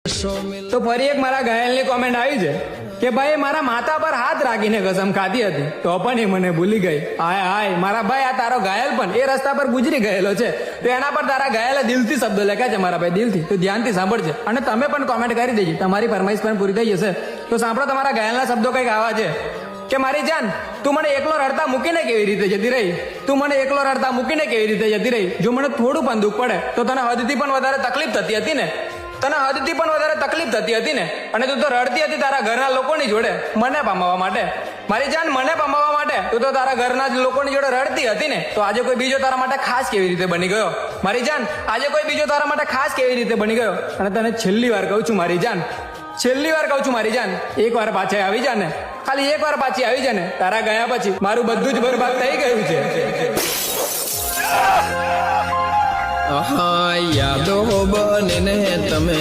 તો ફરી એક મારા ઘાયલની કોમેન્ટ આવી છે કે ભાઈ મારા માથા પર હાથ રાખીને કસમ ખાધી હતી તો પણ એ મને ભૂલી ગઈ. હાય હાય મારા ભાઈ, આ તારો ઘાયલ પણ એ રસ્તા પર ગુજરી ગયેલો છે તો એના પર તારા ઘાયલે દિલથી શબ્દો લખ્યા છે મારા ભાઈ, દિલથી. તો ધ્યાનથી સાંભળજે અને તમે પણ કોમેન્ટ કરી દેજો. તમારી ફરમાઈશ પણ પૂરી થઈ જશે. તો સાંભળો, તમારા ઘાયલના શબ્દો કંઈક આવા છે કે મારી જાન, તું મને એકલો રડતા મૂકીને કેવી રીતે જતી રહી? તું મને એકલો રડતા મૂકીને કેવી રીતે જતી રહી? જો મને થોડું પણ દુઃખ પડે તો તને હદથી પણ વધારે તકલીફ થતી હતી ને? તને હદથી પણ વધારે તકલીફ થતી હતી ને? અને તું તો રડતી હતી તારા ઘરના લોકોની જોડે મને પામવા માટે. મારી જાન, મને પામવા માટે તું તો તારા ઘરના જ લોકોની જોડે રડતી હતી ને? તો આજે કોઈ બીજો તારા માટે ખાસ કેવી રીતે બની ગયો? મારી જાન, આજે કોઈ બીજો તારા માટે ખાસ કેવી રીતે બની ગયો? અને તને છેલ્લી વાર કહું છું મારી જાન, છેલ્લી વાર કહું છું મારી જાન, એક વાર પાછી આવી જા ને, ખાલી એક વાર પાછી આવી જા ને. તારા ગયા પછી મારું બધું જ બરબાદ થઈ ગયું છે. યાદો બને તમે